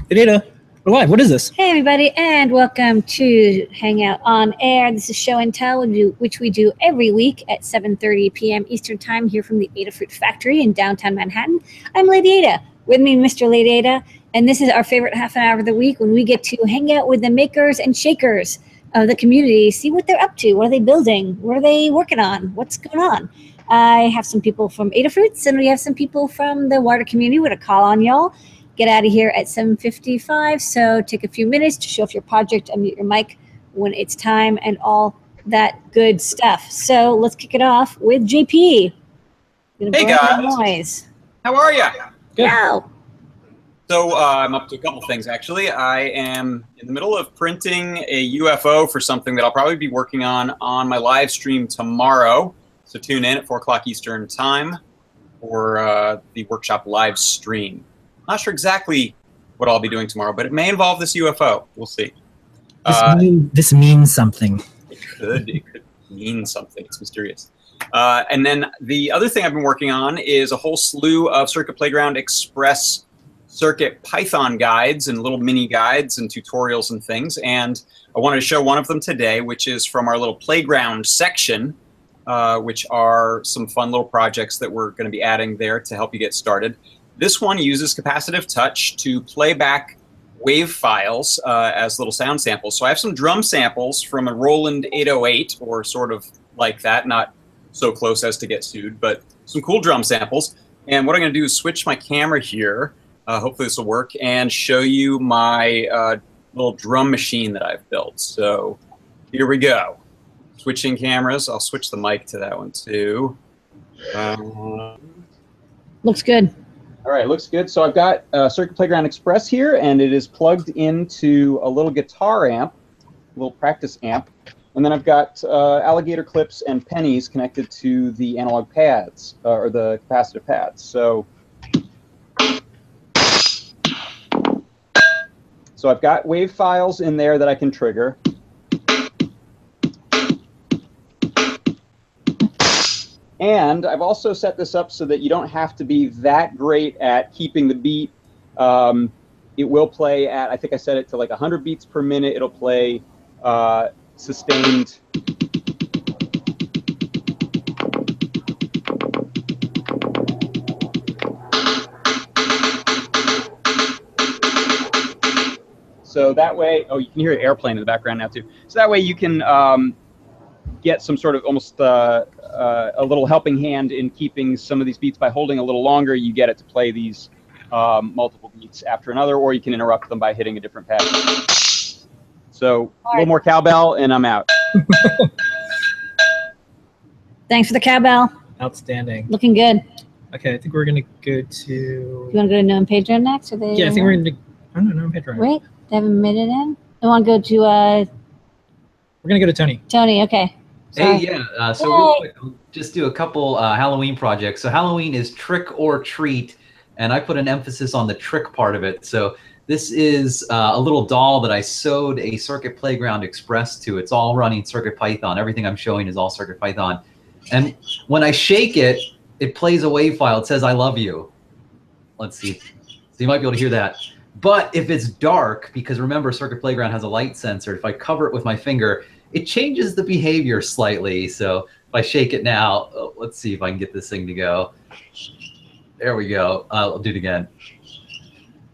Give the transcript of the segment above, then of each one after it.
Data. We're live. What is this? Hey everybody, and welcome to Hangout on Air. This is Show and Tell, which we do every week at 7:30 p.m. Eastern Time here from the Adafruit factory in downtown Manhattan. I'm Lady Ada. With me, Mr. Lady Ada, and this is our favorite half an hour of the week when we get to hang out with the makers and shakers of the community, see what they're up to, what are they building, what are they working on, what's going on. I have some people from Adafruits, and we have some people from the wider community with a call on y'all. Get out of here at 7:55, so take a few minutes to show off your project, unmute your mic when it's time, and all that good stuff. So let's kick it off with JP. Hey guys, noise. How are you? Good. Wow. So I'm up to a couple things actually. I am in the middle of printing a UFO for something that I'll probably be working on my live stream tomorrow. So tune in at 4 o'clock Eastern Time for the workshop live stream. Not sure exactly what I'll be doing tomorrow, but it may involve this UFO. We'll see. This means something. It could mean something. It's mysterious. And then the other thing I've been working on is a whole slew of Circuit Playground Express CircuitPython guides and little mini guides and tutorials and things. And I wanted to show one of them today, which is from our little playground section, which are some fun little projects that we're going to be adding there to help you get started. This one uses capacitive touch to play back wave files as little sound samples. So I have some drum samples from a Roland 808, or sort of like that, not so close as to get sued, but some cool drum samples. And what I'm going to do is switch my camera here, hopefully this will work, and show you my little drum machine that I've built. So here we go. Switching cameras. I'll switch the mic to that one too. Looks good. All right, looks good. So I've got Circuit Playground Express here, and it is plugged into a little guitar amp, a little practice amp. And then I've got alligator clips and pennies connected to the analog pads, or the capacitive pads. So I've got wave files in there that I can trigger. And I've also set this up so that you don't have to be that great at keeping the beat. It will play at, I think I set it to like 100 beats per minute. It'll play sustained. So that way, oh, you can hear an airplane in the background now too. So that way you can get some sort of almost a little helping hand in keeping some of these beats by holding a little longer. You get it to play these multiple beats after another, or you can interrupt them by hitting a different pad. So a little more cowbell, and I'm out. Thanks for the cowbell. Outstanding. Looking good. Okay, I think we're going to go to... You want to go to Noam Pedro next? Or yeah, I think we're going to... I don't know, Noam Pedro. Wait, they haven't made it in? I want to go to... We're going to go to Tony. Tony, okay. Sorry. Hey, yeah. So real quick, I'll just do a couple Halloween projects. So Halloween is trick or treat, and I put an emphasis on the trick part of it. So this is a little doll that I sewed a Circuit Playground Express to. It's all running CircuitPython. Everything I'm showing is all CircuitPython. And when I shake it, it plays a wave file. It says, "I love you." Let's see. So you might be able to hear that. But if it's dark, because remember, Circuit Playground has a light sensor, if I cover it with my finger, it changes the behavior slightly. So if I shake it now, let's see if I can get this thing to go. There we go. I'll do it again.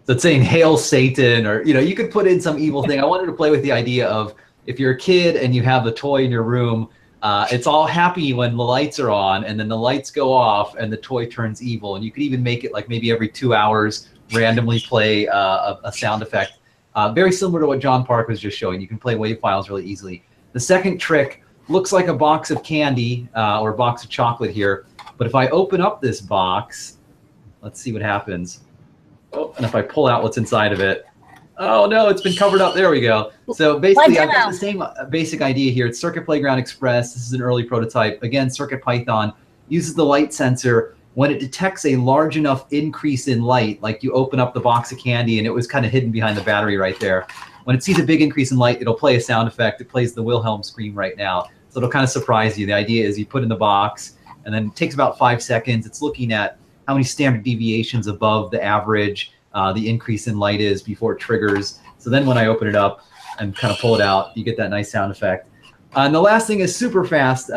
So it's saying "Hail Satan," or you could put in some evil thing. I wanted to play with the idea of if you're a kid and you have a toy in your room, it's all happy when the lights are on, and then the lights go off and the toy turns evil. And you could even make it like maybe every 2 hours randomly play a sound effect. Very similar to what John Park was just showing. You can play wave files really easily. The second trick looks like a box of candy or a box of chocolate here. But if I open up this box, let's see what happens. Oh, and if I pull out what's inside of it, oh no, it's been covered up. There we go. So basically, I've got the same basic idea here. It's Circuit Playground Express. This is an early prototype. Again, CircuitPython uses the light sensor. When it detects a large enough increase in light, like you open up the box of candy and it was kind of hidden behind the battery right there. When it sees a big increase in light, it'll play a sound effect. It plays the Wilhelm scream right now. So it'll kind of surprise you. The idea is you put in the box, and then it takes about 5 seconds. It's looking at how many standard deviations above the average the increase in light is before it triggers. So then when I open it up and kind of pull it out, you get that nice sound effect. And the last thing is super fast.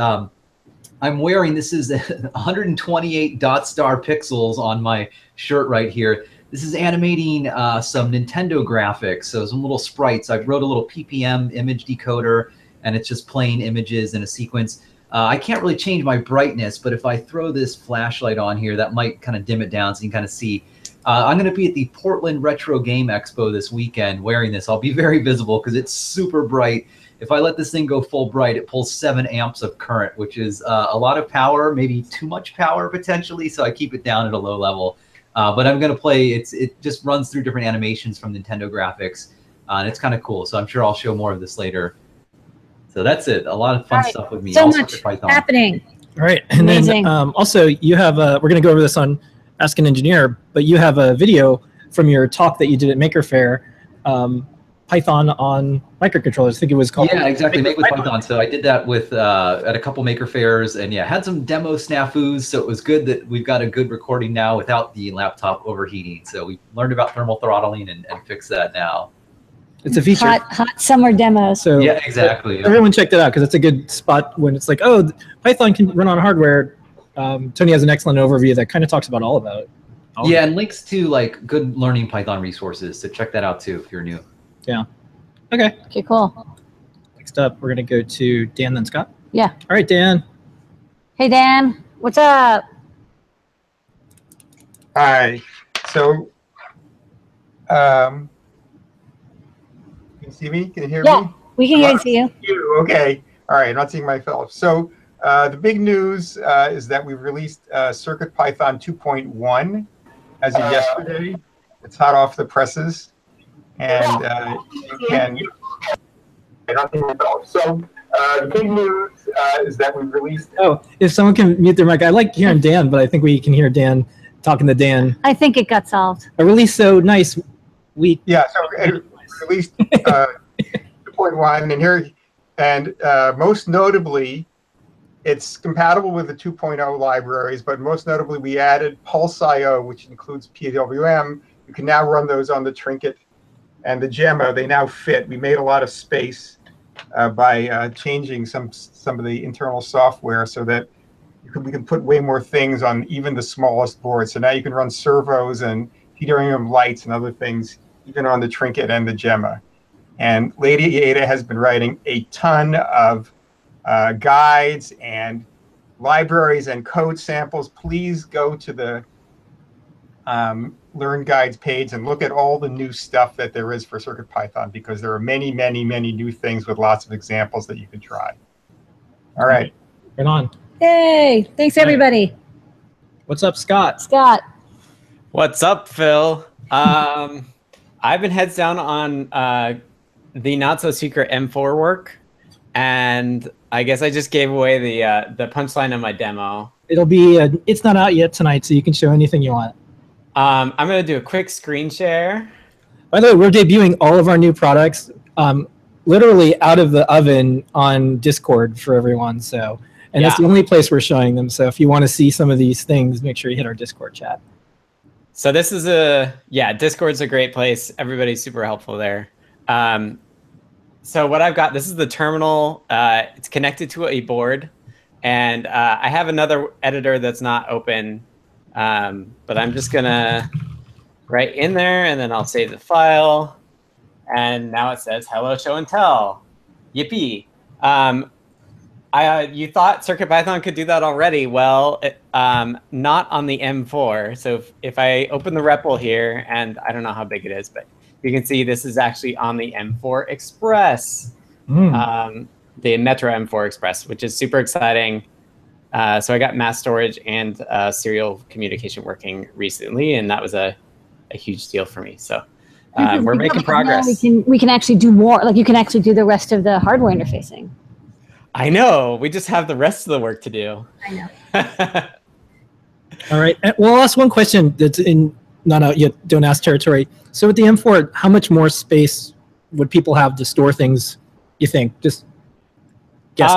I'm wearing, this is 128 dot star pixels on my shirt right here. This is animating some Nintendo graphics, so some little sprites. I wrote a little PPM image decoder, and it's just playing images in a sequence. I can't really change my brightness, but if I throw this flashlight on here, that might kind of dim it down so you can kind of see. I'm going to be at the Portland Retro Game Expo this weekend wearing this. I'll be very visible because it's super bright. If I let this thing go full bright, it pulls 7 amps of current, which is a lot of power, maybe too much power potentially, so I keep it down at a low level. But I'm going to play, it just runs through different animations from Nintendo graphics, and it's kind of cool. So I'm sure I'll show more of this later. So that's it. A lot of fun stuff with me. So much happening. All right. And Amazing. then also you have, we're going to go over this on Ask an Engineer, but you have a video from your talk that you did at Maker Faire, Python on microcontrollers. I think it was called. Yeah, exactly. Make with Python. So I did that with at a couple Maker Fairs, and yeah, had some demo snafus. So it was good that we've got a good recording now without the laptop overheating. So we learned about thermal throttling and fixed that now. It's a feature. Hot summer demos. So yeah, exactly. Everyone checked it out because it's a good spot when it's like, oh, Python can run on hardware. Tony has an excellent overview that kind of talks about all about it. Yeah, and links to like good learning Python resources. So check that out too if you're new. Yeah. Okay. Okay, cool. Next up, we're going to go to Dan, then Scott. Yeah. All right, Dan. Hey, Dan. What's up? Hi. So, can you see me? Can you hear Yeah, me? we can hear and see you. Okay. All right. I'm not seeing myself. So, the big news is that we've released CircuitPython 2.1 as of yesterday. It's hot off the presses. And you can. So the big news is that we released. Oh, if someone can mute their mic, I like hearing Dan, but I think we can hear Dan talking to Dan. I think it got solved. A release so nice. Yeah, so it released 2.1, and here, and most notably, it's compatible with the 2.0 libraries. But most notably, we added Pulse.io, which includes PWM. You can now run those on the Trinket and the Gemma. They now fit. We made a lot of space by changing some of the internal software so that we can put way more things on even the smallest boards. So now you can run servos and PWM lights and other things even on the Trinket and the Gemma. And Lady Ada has been writing a ton of guides and libraries and code samples. Please go to the Learn Guides page and look at all the new stuff that there is for CircuitPython, because there are many, many, many new things with lots of examples that you can try. All right. Right on. Yay. Thanks, everybody. What's up, Scott? Scott. What's up, Phil? I've been heads down on the not-so-secret M4 work, and I guess I just gave away the punchline of my demo. It'll be, it's not out yet tonight, so you can show anything you want. I'm going to do a quick screen share. By the way, we're debuting all of our new products literally out of the oven on Discord for everyone. So, and that's the only place we're showing them. So if you want to see some of these things, make sure you hit our Discord chat. So this is Discord's a great place. Everybody's super helpful there. So what I've got, this is the terminal. It's connected to a board. And I have another editor that's not open. But I'm just gonna write in there, and then I'll save the file. And now it says hello show and tell. Yippee! You thought CircuitPython could do that already? Well, not on the M4. So if I open the REPL here, and I don't know how big it is, but you can see this is actually on the M4 Express, the Metro M4 Express, which is super exciting. So I got mass storage and serial communication working recently, and that was a huge deal for me. So we're making progress. We can actually do more. Like you can actually do the rest of the hardware interfacing. I know. We just have the rest of the work to do. I know. All right. Well, I'll ask one question that's in not out yet, don't ask territory. So with the M4, how much more space would people have to store things, you think? Just guess.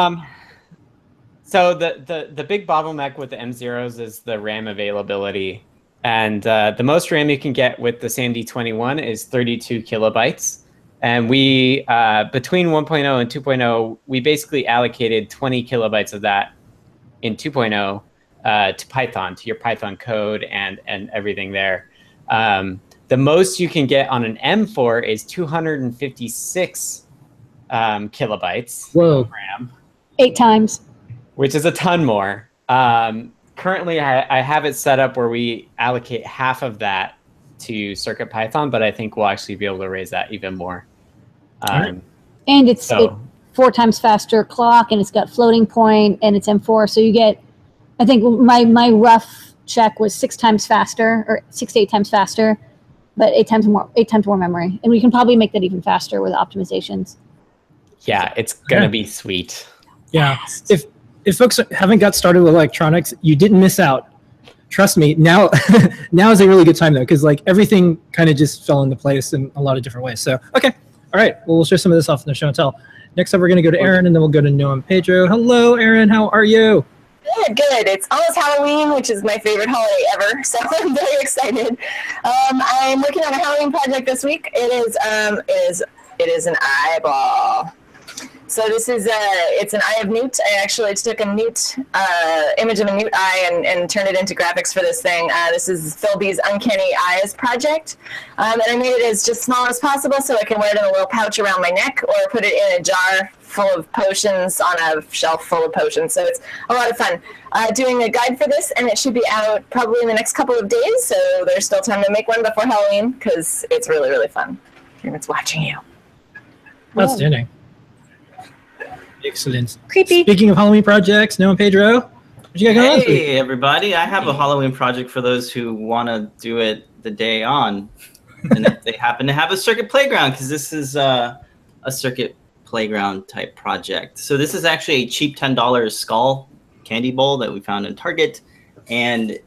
So the big bottleneck with the M0s is the RAM availability. And the most RAM you can get with the SAMD21 is 32 kilobytes. And we, between 1.0 and 2.0, we basically allocated 20 kilobytes of that in 2.0 to Python, to your Python code and everything there. The most you can get on an M4 is 256 kilobytes of RAM. 8 times. Which is a ton more. Currently, I have it set up where we allocate half of that to CircuitPython, but I think we'll actually be able to raise that even more. And it's 4 times faster clock, and it's got floating point, and it's M4. So you get, I think my rough check was 6 times faster, or 6 to 8 times faster, but 8 times more memory. And we can probably make that even faster with optimizations. Yeah, it's gonna be sweet. Yeah. If folks haven't got started with electronics, you didn't miss out. Trust me. Now is a really good time though, because like everything kind of just fell into place in a lot of different ways. So okay, all right. Well, we'll show some of this off in the show and tell. Next up, we're going to go to Aaron, and then we'll go to Noah and Pedro. Hello, Aaron. How are you? Good. It's almost Halloween, which is my favorite holiday ever, so I'm very excited. I'm working on a Halloween project this week. It is an eyeball. So this is it's an eye of Newt. I actually took a Newt image of a Newt eye and turned it into graphics for this thing. This is Philby's Uncanny Eyes project, and I made it as just small as possible so I can wear it in a little pouch around my neck or put it in a jar full of potions on a shelf full of potions. So it's a lot of fun. Doing a guide for this, and it should be out probably in the next couple of days. So there's still time to make one before Halloween because it's really, really fun. And it's watching you. Outstanding. Excellent. Creepy. Speaking of Halloween projects, Noah and Pedro, what you got going on? Hey, everybody. I have a Halloween project for those who want to do it the day on. And if they happen to have a circuit playground, because this is a circuit playground type project. So this is actually a cheap $10 skull candy bowl that we found in Target. And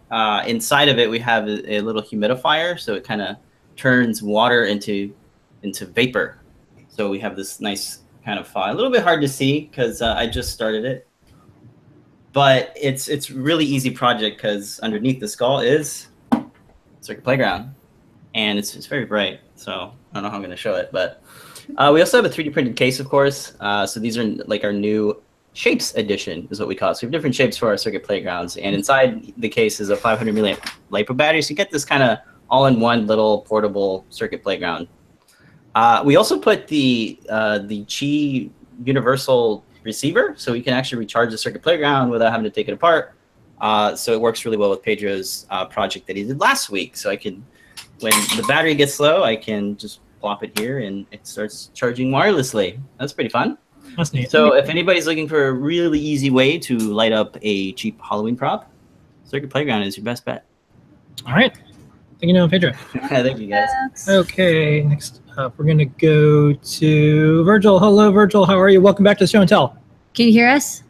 inside of it, we have a little humidifier. So it kind of turns water into vapor. So we have this nice kind of a little bit hard to see because I just started it, but it's really easy project because underneath the skull is circuit playground, and it's very bright. So I don't know how I'm going to show it, but we also have a 3D printed case, of course. So these are like our new shapes edition is what we call it. So we have different shapes for our circuit playgrounds, and inside the case is a 500 milliamp LiPo battery. So you get this kind of all-in-one little portable circuit playground. We also put the Qi universal receiver, so we can actually recharge the circuit playground without having to take it apart. So it works really well with Pedro's project that he did last week. So I can, when the battery gets low, I can just plop it here and it starts charging wirelessly. That's pretty fun. That's neat. So if anybody's looking for a really easy way to light up a cheap Halloween prop, circuit playground is your best bet. All right. Thank you, Noah and Pedro. Thank you, guys. Okay, next up, we're going to go to Virgil. Hello, Virgil. How are you? Welcome back to the show and tell. Can you hear us?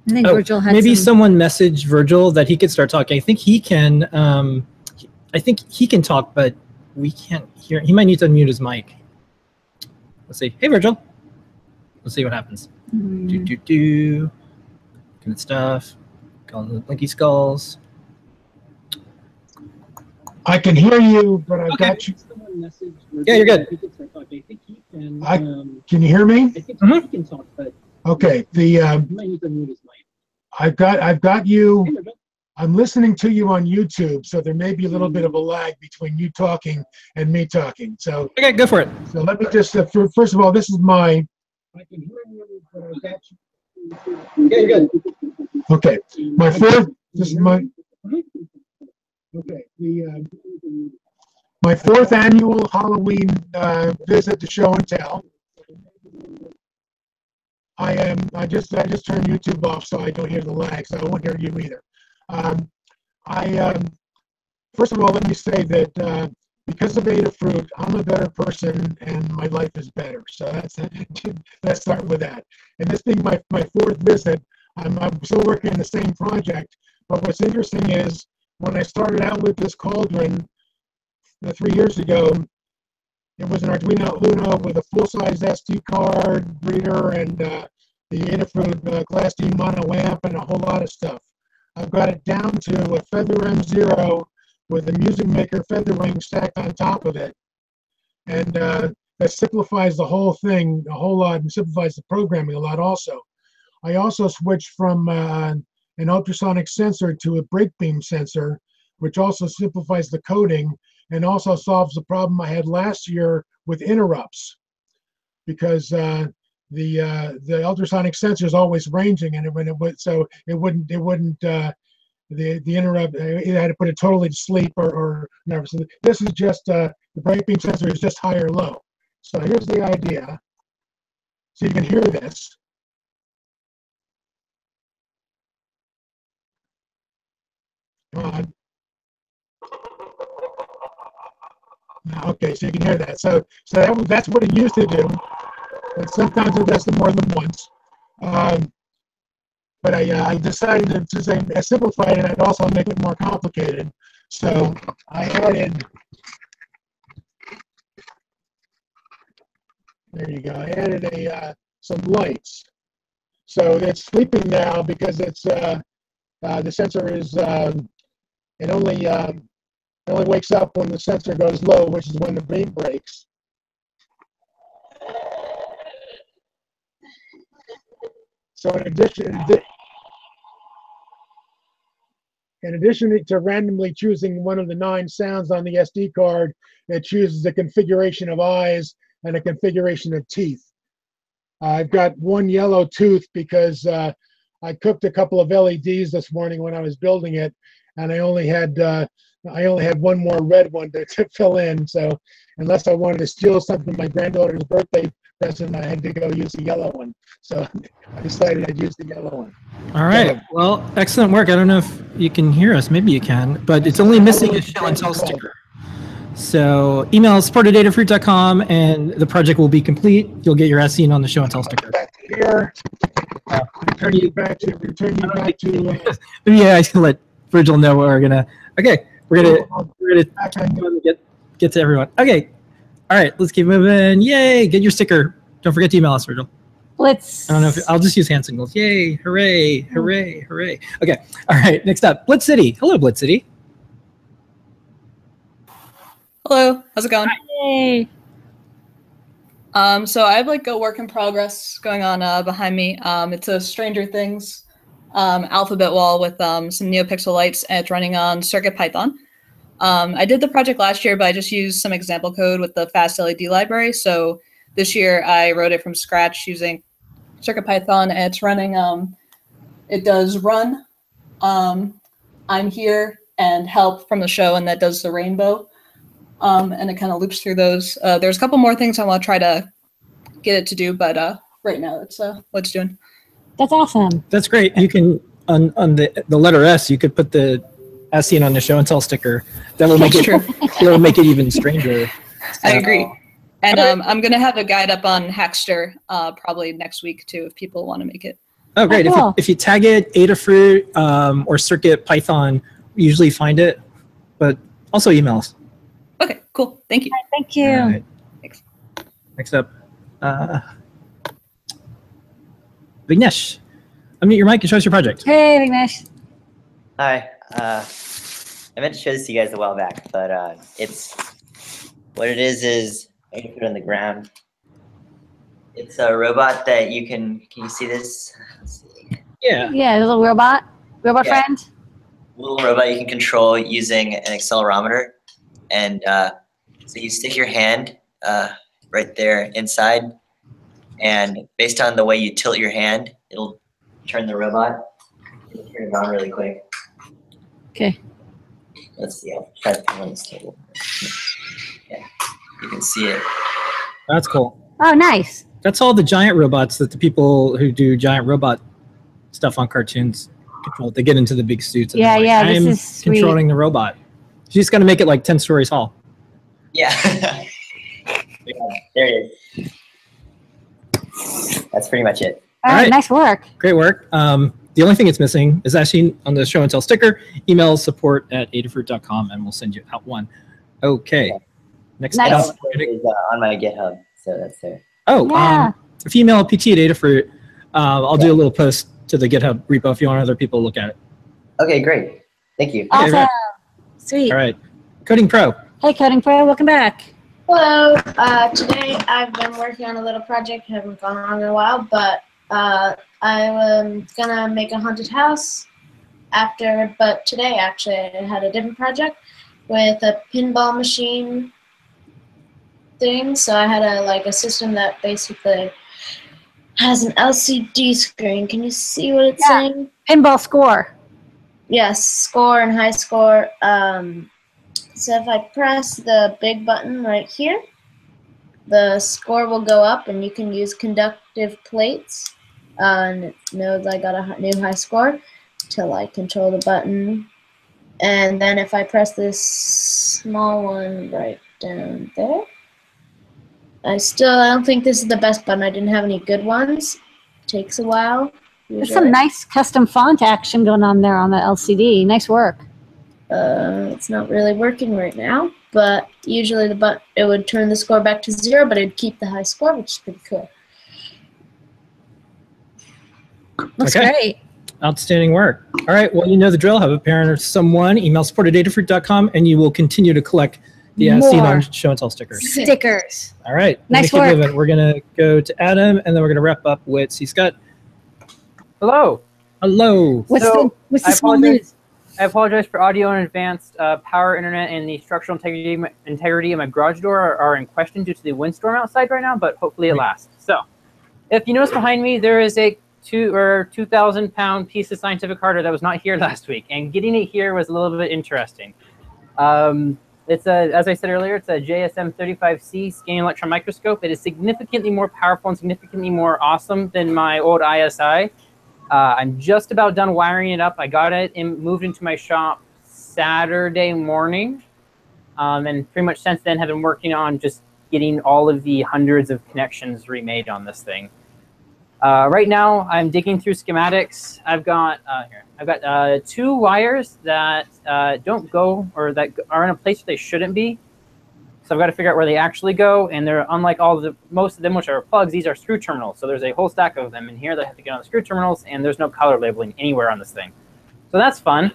I think Virgil had maybe someone messaged Virgil that he could start talking. I think he can. I think he can talk, but we can't hear. He might need to unmute his mic. Let's see. Hey, Virgil. Let's see what happens. Good stuff. Calling the Blinky Skulls. I can hear you, but I've got you. Yeah, you're good. Can you hear me? Mm-hmm. Okay. I've got you. I'm listening to you on YouTube, so there may be a little bit of a lag between you talking and me talking. So okay, go for it. So let me just first of all, this is my. I can hear you, but I've got you. Yeah, you're good. Okay, my fourth. This is my. Okay, my fourth annual Halloween visit to show and tell. I just turned YouTube off so I don't hear the lag, so I won't hear you either. First of all, let me say that because of Adafruit, I'm a better person and my life is better. So let's start with that. And this being my fourth visit, I'm still working on the same project. But what's interesting is, when I started out with this cauldron 3 years ago, it was an Arduino Uno with a full-size SD card reader and the Adafruit Class D mono amp and a whole lot of stuff. I've got it down to a Feather M0 with the Music Maker Feather Ring stacked on top of it. And that simplifies the whole thing a whole lot and simplifies the programming a lot also. I also switched from an ultrasonic sensor to a brake beam sensor, which also simplifies the coding and also solves the problem I had last year with interrupts, because the ultrasonic sensor is always ranging, and when it would, so it wouldn't the interrupt, either had to put it totally to sleep or never. So this is just the brake beam sensor is just high or low. So here's the idea. So you can hear this. Come on. Okay, so you can hear that. So that's what it used to do. And sometimes it does it more than once. But I decided to say I simplified it and also make it more complicated. So I added, there you go. I added some lights. So it's sleeping now because it's the sensor is it only wakes up when the sensor goes low, which is when the beam breaks. So in addition to randomly choosing one of the 9 sounds on the SD card, it chooses a configuration of eyes and a configuration of teeth. I've got one yellow tooth because I cooked a couple of LEDs this morning when I was building it, and I only had one more red one to fill in. So unless I wanted to steal something from my granddaughter's birthday present, I had to go use the yellow one. So I decided I'd use the yellow one. All right. Well, excellent work. I don't know if you can hear us. Maybe you can, but it's only missing a show and tell sticker. So email support@adafruit.com and the project will be complete. You'll get your as seen on the show and tell sticker. Here, return you back to. Yeah, I can let Virgil know what we're gonna. Okay, we're gonna get to everyone. Okay, all right, let's keep moving. Yay! Get your sticker. Don't forget to email us, Virgil. Let's. I don't know if I'll just use hand signals. Yay! Hooray! Hooray! Hooray! Okay. All right. Next up, Blitz City. Hello, Blitz City. Hello. How's it going? Yay! So I have like a work in progress going on behind me. It's a Stranger Things alphabet wall with some NeoPixel lights, and it's running on CircuitPython. I did the project last year, but I just used some example code with the fast LED library. So this year I wrote it from scratch using CircuitPython, and it's running. It does run. I'm here and help from the show, and that does the rainbow. And it kind of loops through those. There's a couple more things I want to try to get it to do, but right now that's what it's doing. That's awesome. That's great. You can on the letter S, you could put the as seen on the show and tell sticker. That will make it'll make it even stranger. I agree. And I'm gonna have a guide up on Hackster probably next week too, if people want to make it. Oh, great! Cool. If you tag it Adafruit or CircuitPython, we usually find it. But also email us. Okay, cool. Thank you. Thank you. All right. Thanks. Next up, Vignesh. Unmute your mic and show us your project. Hey, Vignesh. Hi. I meant to show this to you guys a while back, but it's what it is I can put it on the ground. It's a robot that you can you see this? Let's see. Yeah. Yeah, the little robot friend. Little robot you can control using an accelerometer. And so you stick your hand right there inside, and based on the way you tilt your hand, it'll turn the robot. It'll turn it on really quick. Okay. Let's see. I'll try to put it on this table. Yeah, you can see it. That's cool. Oh, nice. That's all the giant robots that the people who do giant robot stuff on cartoons control. They get into the big suits. And Yeah, like, yeah. I'm This is sweet. controlling the robot. She's just gonna make it like 10 stories tall. Yeah. There it is. That's pretty much it. All right, nice work. Great work. The only thing it's missing is actually on the show and tell sticker. Email support@adafruit.com and we'll send you out one. Okay. Next Nice. up. It's on my GitHub, so that's there. Oh, Yeah. if you email PT at Adafruit, I'll do a little post to the GitHub repo if you want other people to look at it. Okay, great. Thank you. Awesome. right. Sweet. All right. Coding Pro. Hey, Coding Pro, welcome back. Hello. Today I've been working on a little project. Haven't gone on in a while, but I'm gonna make a haunted house after. But today actually I had a different project with a pinball machine thing. So I had a system that basically has an LCD screen. Can you see what it's saying? Pinball score. Yes, score and high score. So if I press the big button right here, the score will go up, and you can use conductive plates. And it knows I got a new high score till I control the button. And then if I press this small one right down there, I don't think this is the best button. I didn't have any good ones. Takes a while. There's some nice custom font action going on there on the LCD. Nice work. It's not really working right now, but usually it would turn the score back to 0, but it'd keep the high score, which is pretty cool. Looks great. Outstanding work. All right, well, you know the drill. Have a parent or someone. Email support@adafruit.com, and you will continue to collect the seen on show and tell stickers. Stickers. All right. Nice work. We're going to go to Adam, and then we're going to wrap up with C. Scott. Hello. Hello. What's the small news? I apologize for audio in advance. Power, internet, and the structural integrity of my garage door are in question due to the windstorm outside right now, but hopefully it lasts. So, if you notice behind me, there is a 2,000-pound piece of scientific hardware that was not here last week, and getting it here was a little bit interesting. It's as I said earlier, it's a JSM 35C scanning electron microscope. It is significantly more powerful and significantly more awesome than my old ISI. I'm just about done wiring it up. I got it moved into my shop Saturday morning, and pretty much since then have been working on just getting all of the hundreds of connections remade on this thing. Right now, I'm digging through schematics. I've got 2 wires that don't go, or that are in a place where they shouldn't be. So I've got to figure out where they actually go, and they're unlike most of them, which are plugs. These are screw terminals. So there's a whole stack of them in here that have to get on the screw terminals, and there's no color labeling anywhere on this thing. So that's fun.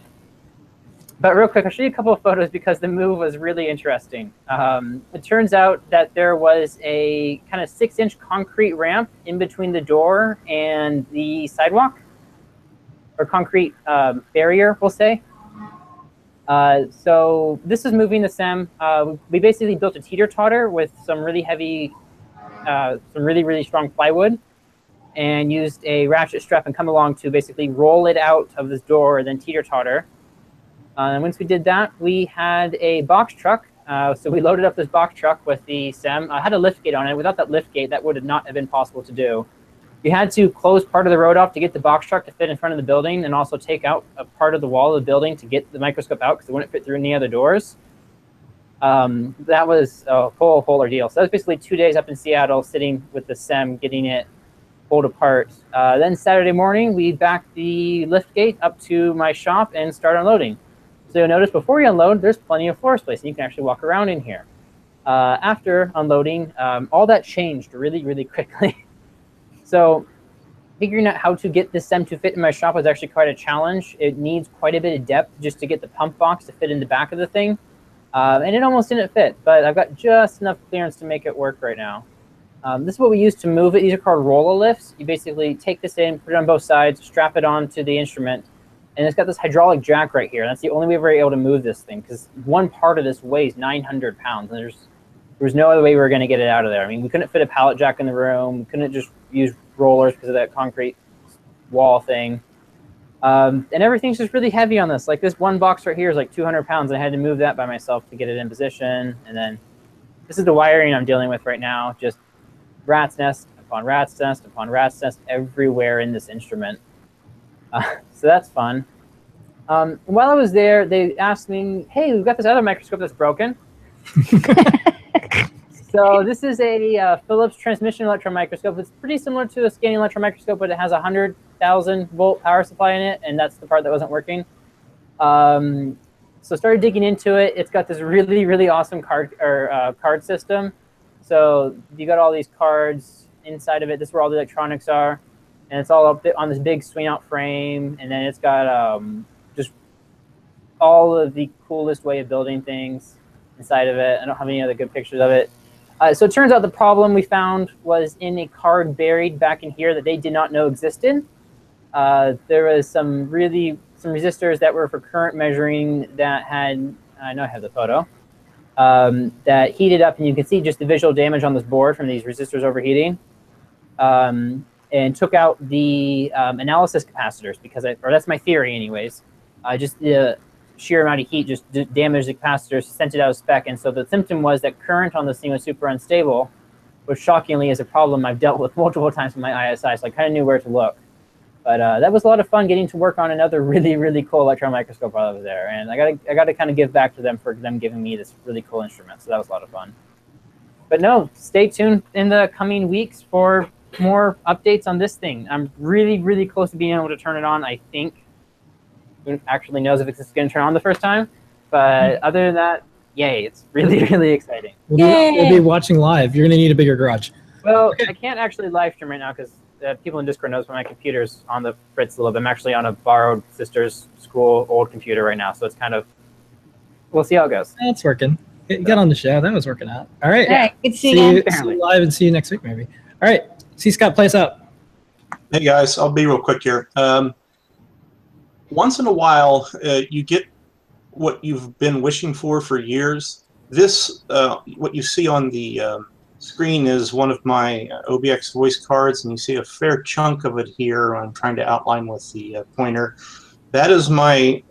But real quick, I'll show you a couple of photos because the move was really interesting. It turns out that there was a kind of 6-inch concrete ramp in between the door and the sidewalk, or concrete barrier, we'll say. So this is moving the SEM. We basically built a teeter-totter with some really heavy, some really strong plywood, and used a ratchet strap and come along to basically roll it out of this door and then teeter-totter. And once we did that, we had a box truck. So we loaded up this box truck with the SEM. I had a lift gate on it. Without that lift gate, that would not have been possible to do. You had to close part of the road off to get the box truck to fit in front of the building, and also take out a part of the wall of the building to get the microscope out because it wouldn't fit through any other doors. That was a whole ordeal. So that was basically 2 days up in Seattle sitting with the SEM, getting it pulled apart. Then Saturday morning, we backed the lift gate up to my shop and started unloading. So you'll notice before you unload, there's plenty of floor space, and you can actually walk around in here. After unloading, all that changed really quickly. So figuring out how to get this SEM to fit in my shop was actually quite a challenge. It needs quite a bit of depth just to get the pump box to fit in the back of the thing. And it almost didn't fit, but I've got just enough clearance to make it work right now. This is what we use to move it. These are called roller lifts. You basically take this in, put it on both sides, strap it onto the instrument, and it's got this hydraulic jack right here. That's the only way we're able to move this thing, because one part of this weighs 900 pounds, and there was no other way we were going to get it out of there. I mean, we couldn't fit a pallet jack in the room. We couldn't just use rollers because of that concrete wall thing. And everything's just really heavy on this. Like this one box right here is like 200 pounds, and I had to move that by myself to get it in position. And then this is the wiring I'm dealing with right now. Just rat's nest upon rat's nest upon rat's nest everywhere in this instrument. So that's fun. While I was there, they asked me, hey, we've got this other microscope that's broken. So this is a Philips transmission electron microscope. It's pretty similar to a scanning electron microscope, but it has a 100,000 volt power supply in it, and that's the part that wasn't working. So started digging into it. It's got this really awesome card system. So you got all these cards inside of it. This is where all the electronics are, and it's all up on this big swing out frame. And then it's got just all of the coolest way of building things inside of it. I don't have any other good pictures of it. So it turns out the problem we found was in a card buried back in here that they did not know existed. There was some resistors that were for current measuring that had, I know I have the photo, that heated up, and you can see just the visual damage on this board from these resistors overheating, and took out the analysis capacitors because, or that's my theory anyways, just the sheer amount of heat just damaged the capacitors, sent it out of spec, and so the symptom was that current on this thing was super unstable, which shockingly is a problem I've dealt with multiple times with my ISI, so I kind of knew where to look. But that was a lot of fun getting to work on another really, really cool electron microscope while I was there. And I got to kind of give back to them for them giving me this really cool instrument. So that was a lot of fun. But no, stay tuned in the coming weeks for more updates on this thing. I'm really, really close to being able to turn it on, I think. Who actually knows if it's going to turn on the first time? But other than that, yay, it's really, really exciting. We'll be watching live. You're going to need a bigger garage. Well, I can't actually live stream right now because people in Discord knows my computer's on the fritz a little bit. I'm actually on a borrowed sister's school old computer right now, so it's kind of, we'll see how it goes. That's working. Get on the show. That was working out. All right. All right. Good to see you again. See you live and see you next week, maybe. All right. See Scott, play us out. Hey, guys. I'll be real quick here. Once in a while, you get what you've been wishing for years. This, what you see on the screen is one of my OBX voice cards, and you see a fair chunk of it here. I'm trying to outline with the pointer. That is my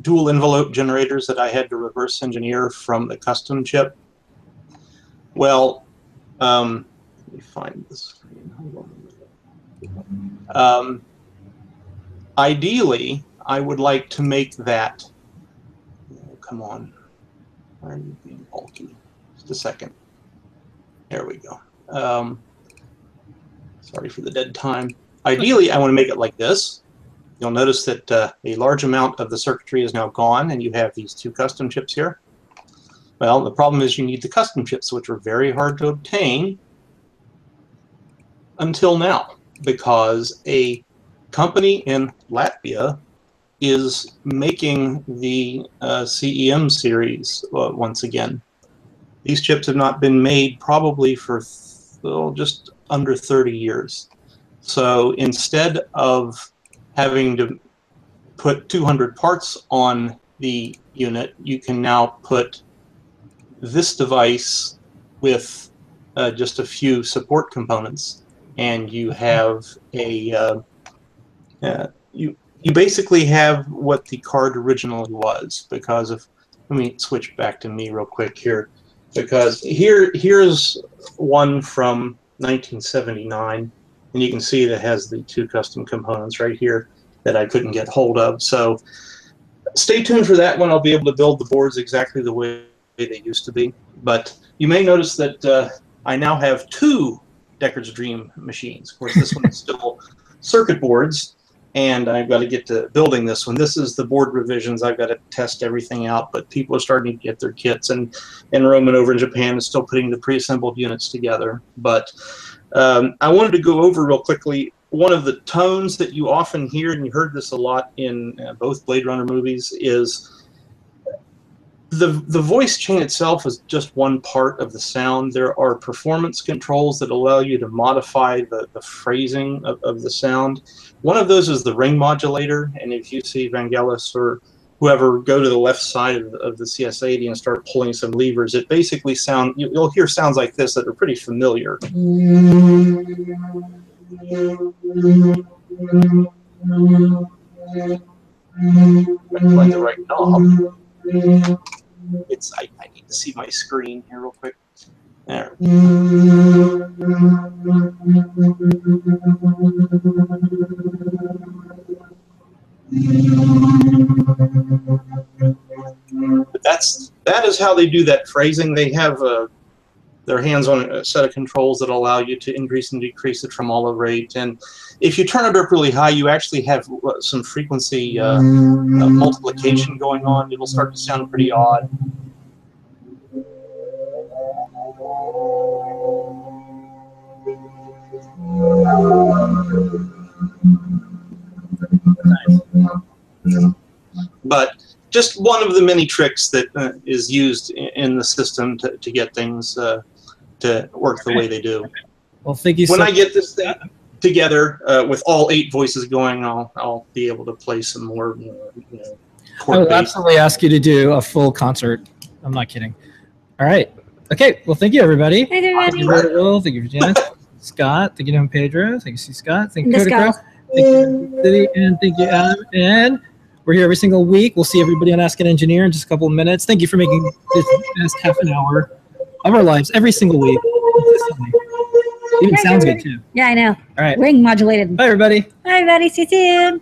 dual envelope generators that I had to reverse engineer from the custom chip. Well, let me find the screen. Hold on. Ideally, I would like to make that. Oh, come on. Why are you being bulky? Just a second. There we go. Sorry for the dead time. Ideally, I want to make it like this. You'll notice that a large amount of the circuitry is now gone, and you have these two custom chips here. Well, the problem is you need the custom chips, which are very hard to obtain until now, because a company in Latvia is making the CEM series once again. These chips have not been made probably for just under 30 years. So instead of having to put 200 parts on the unit, you can now put this device with just a few support components, and you have a you basically have what the card originally was. Because of, let me switch back to me real quick here, because here's one from 1979, and you can see that has the two custom components right here that I couldn't get hold of. So stay tuned for that one. I'll be able to build the boards exactly the way they used to be. But you may notice that I now have two Deckard's Dream machines. Of course, this one is still circuit boards, and I've got to get to building this one. This is the board revisions. I've got to test everything out, but people are starting to get their kits, and Roman over in Japan is still putting the pre-assembled units together. But I wanted to go over real quickly one of the tones that you often hear, and you heard this a lot in both Blade Runner movies, is the voice chain itself is just one part of the sound. There are performance controls that allow you to modify the phrasing of the sound. One of those is the ring modulator, and if you see Vangelis or whoever go to the left side of the CS80 and start pulling some levers, it basically you'll hear sounds like this that are pretty familiar. Find the right knob. I need to see my screen here real quick. There. But that is how they do that phrasing. They have their hands on a set of controls that allow you to increase and decrease the tremolo rate. And if you turn it up really high, you actually have some frequency multiplication going on. It'll start to sound pretty odd. But just one of the many tricks that is used in the system to get things to work the way they do. Well, thank you. When I get this thing together with all 8 voices going, I'll be able to play some more. I will absolutely ask you to do a full concert. I'm not kidding. All right. Okay. Well, thank you, everybody. Thank you, Thank you, Will. Thank you, Virginia. Scott. Thank you, Don Pedro. Thank you, C. Scott. Thank you, Kodacraft. Thank you, City, and thank you, Adam. And we're here every single week. We'll see everybody on Ask an Engineer in just a couple of minutes. Thank you for making this the best half an hour of our lives every single week. Even sounds good too. Yeah, I know. All right. Ring modulated. Bye, everybody. Bye, everybody. See you soon.